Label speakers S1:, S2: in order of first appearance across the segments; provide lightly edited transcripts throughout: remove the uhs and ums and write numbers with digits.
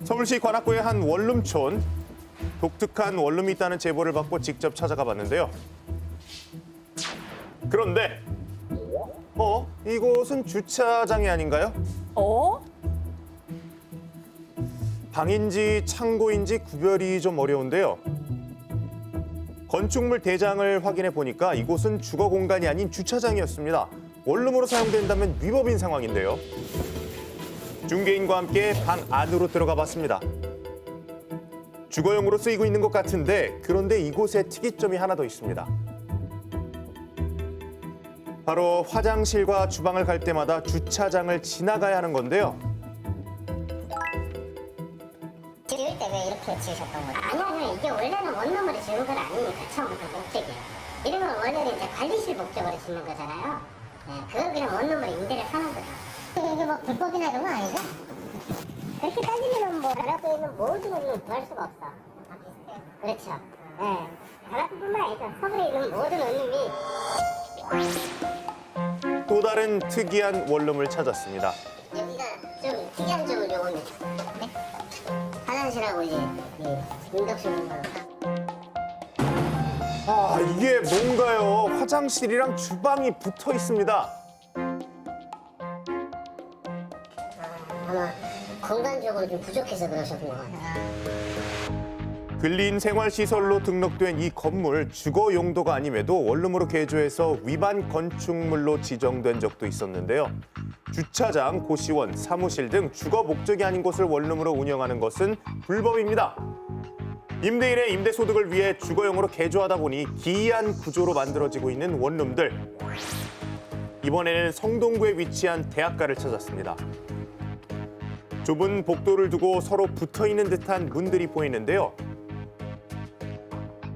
S1: 서울시 관악구의 한 원룸촌. 독특한 원룸이 있다는 제보를 받고 직접 찾아가 봤는데요. 그런데 이곳은 주차장이 아닌가요? 방인지 창고인지 구별이 좀 어려운데요. 건축물 대장을 확인해 보니까 이곳은 주거 공간이 아닌 주차장이었습니다. 원룸으로 사용된다면 위법인 상황인데요. 중개인과 함께 방 안으로 들어가 봤습니다. 주거용으로 쓰이고 있는 것 같은데 그런데 이곳에 특이점이 하나 더 있습니다. 바로 화장실과 주방을 갈 때마다 주차장을 지나가야 하는 건데요.
S2: 지을 때 왜 이렇게 지으셨던 거예요? 아니요, 이게 원래는 원룸으로 지은 건 아니니까 처음부터 목적이에요. 이런 건 원래는 이제 관리실 목적으로 짓는 거잖아요. 네, 그걸 그냥 원룸으로 임대를 하는 거죠. 이게 뭐 불법이나 이런 건 아니죠? 그렇게 따지면 뭐 관악구에 있는 모든 원룸을 구할 수가 없어. 다 비슷해요. 그렇죠. 네, 관악구뿐만 아니죠. 서울에 있는 모든 원룸이.
S1: 또 다른 특이한 원룸을 찾았습니다.
S2: 여기가 좀 특이한 점은 요거는 네? 화장실하고 이제 인덕션 거.
S1: 이게 뭔가요? 화장실이랑 주방이 붙어 있습니다.
S2: 아마 공간적으로 좀 부족해서 그러셨던 것 같아요.
S1: 근린 생활시설로 등록된 이 건물 주거 용도가 아님에도 원룸으로 개조해서 위반 건축물로 지정된 적도 있었는데요. 주차장, 고시원, 사무실 등 주거 목적이 아닌 곳을 원룸으로 운영하는 것은 불법입니다. 임대인의 임대 소득을 위해 주거용으로 개조하다 보니 기이한 구조로 만들어지고 있는 원룸들. 이번에는 성동구에 위치한 대학가를 찾았습니다. 좁은 복도를 두고 서로 붙어있는 듯한 문들이 보이는데요.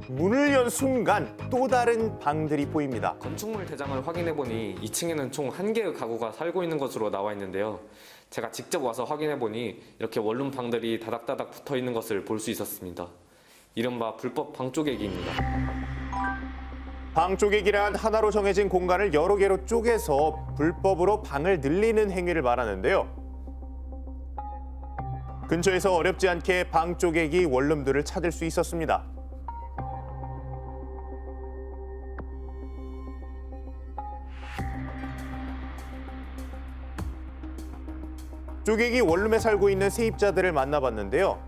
S1: 문을 연 순간 또 다른 방들이 보입니다.
S3: 건축물 대장을 확인해보니 2층에는 총 1개의 가구가 살고 있는 것으로 나와 있는데요. 제가 직접 와서 확인해보니 이렇게 원룸 방들이 다닥다닥 붙어있는 것을 볼 수 있었습니다. 이른바 불법 방 쪼개기입니다.
S1: 방 쪼개기란 하나로 정해진 공간을 여러 개로 쪼개서 불법으로 방을 늘리는 행위를 말하는데요. 근처에서 어렵지 않게 방 쪼개기 원룸들을 찾을 수 있었습니다. 쪼개기 원룸에 살고 있는 세입자들을 만나봤는데요.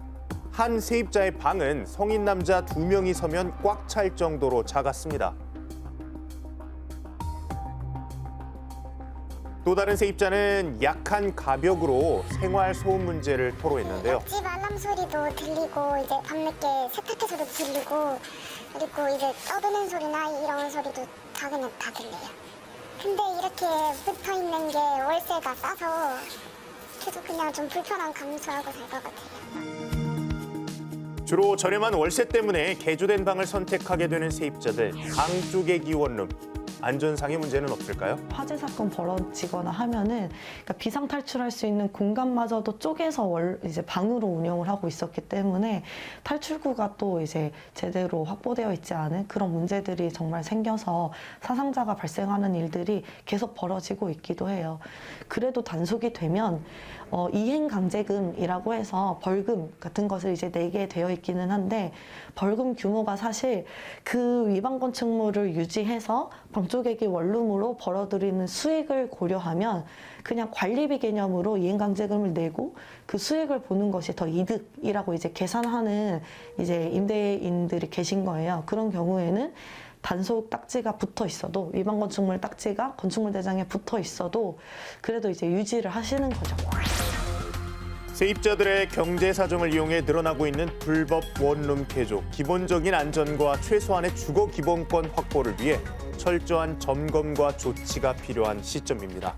S1: 한 세입자의 방은 성인 남자 2명이 서면 꽉 찰 정도로 작았습니다. 또 다른 세입자는 약한 가벽으로 생활 소음 문제를 토로했는데요.
S4: 집 알람 소리도 들리고 이제 밤늦게 세탁기 소리도 들리고 그리고 이제 떠드는 소리나 이런 소리도 다 그냥 다 들려요. 근데 이렇게 붙어 있는 게 월세가 싸서 계속 그냥 좀 불편한 감수하고 살 것 같아요.
S1: 주로 저렴한 월세 때문에 개조된 방을 선택하게 되는 세입자들, 방 쪼개기 원룸. 안전상의 문제는 없을까요?
S5: 화재 사건 벌어지거나 하면은 그러니까 비상 탈출할 수 있는 공간마저도 쪼개서 이제 방으로 운영을 하고 있었기 때문에 탈출구가 또 이제 제대로 확보되어 있지 않은 그런 문제들이 정말 생겨서 사상자가 발생하는 일들이 계속 벌어지고 있기도 해요. 그래도 단속이 되면 이행강제금이라고 해서 벌금 같은 것을 이제 내게 되어 있기는 한데 벌금 규모가 사실 그 위반 건축물을 유지해서 방쪼개기 원룸으로 벌어들이는 수익을 고려하면 그냥 관리비 개념으로 이행강제금을 내고 그 수익을 보는 것이 더 이득이라고 이제 계산하는 이제 임대인들이 계신 거예요. 그런 경우에는 단속 딱지가 붙어 있어도 위반 건축물 딱지가 건축물 대장에 붙어 있어도 그래도 이제 유지를 하시는 거죠.
S1: 세입자들의 경제 사정을 이용해 늘어나고 있는 불법 원룸 개조. 기본적인 안전과 최소한의 주거 기본권 확보를 위해 철저한 점검과 조치가 필요한 시점입니다.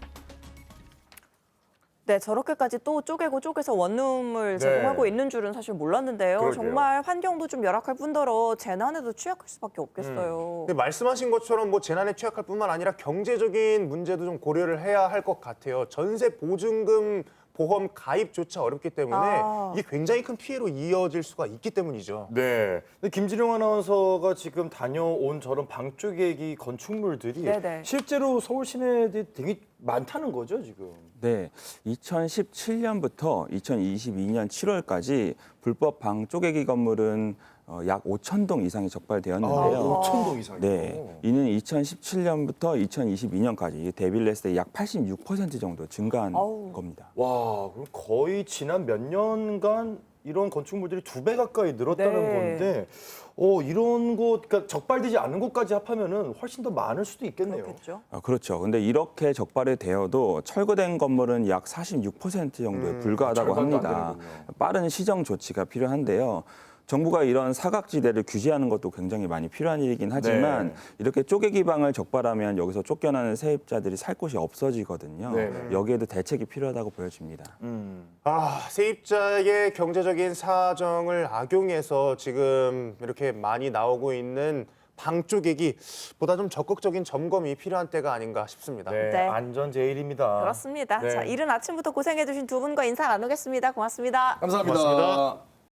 S6: 네, 저렇게까지 또 쪼개고 쪼개서 원룸을 제공하고 있는 줄은 사실 몰랐는데요.
S1: 그러게요.
S6: 정말 환경도 좀 열악할 뿐더러 재난에도 취약할 수밖에 없겠어요.
S1: 근데 말씀하신 것처럼 뭐 재난에 취약할 뿐만 아니라 경제적인 문제도 좀 고려를 해야 할 것 같아요. 전세 보증금 보험 가입조차 어렵기 때문에 이게 굉장히 큰 피해로 이어질 수가 있기 때문이죠.
S7: 네. 근데 김진영 아나운서가 지금 다녀온 저런 방 쪼개기 건축물들이
S6: 네네.
S7: 실제로 서울 시내에 되게 많다는 거죠, 지금.
S8: 네, 2017년부터 2022년 7월까지 불법 방 쪼개기 건물은 약 5천 동 이상이 적발되었는데요.
S7: 5천 동 이상이요.
S8: 네, 이는 2017년부터 2022년까지 대비를 했을 때 약 86% 정도 증가한
S6: 아우.
S8: 겁니다.
S7: 와, 그럼 거의 지난 몇 년간 이런 건축물들이 2배 가까이 늘었다는
S6: 네.
S7: 건데, 이런 곳, 그러니까 적발되지 않은 곳까지 합하면은 훨씬 더 많을 수도 있겠네요.
S6: 그렇겠죠.
S8: 그렇죠. 근데 이렇게 적발이 되어도 철거된 건물은 약 46% 정도에 불과하다고
S7: 절반도 안
S8: 합니다.
S7: 되는군요.
S8: 빠른 시정 조치가 필요한데요. 정부가 이런 사각지대를 규제하는 것도 굉장히 많이 필요한 일이긴 하지만
S7: 네.
S8: 이렇게 쪼개기 방을 적발하면 여기서 쫓겨나는 세입자들이 살 곳이 없어지거든요.
S7: 네.
S8: 여기에도 대책이 필요하다고 보여집니다.
S1: 세입자의 경제적인 사정을 악용해서 지금 이렇게 많이 나오고 있는 방 쪼개기보다 좀 적극적인 점검이 필요한 때가 아닌가 싶습니다.
S7: 네,
S6: 네.
S7: 안전 제일입니다.
S6: 그렇습니다.
S7: 네.
S6: 자, 이른 아침부터 고생해주신 두 분과 인사 나누겠습니다. 고맙습니다.
S7: 감사합니다.
S1: 고맙습니다.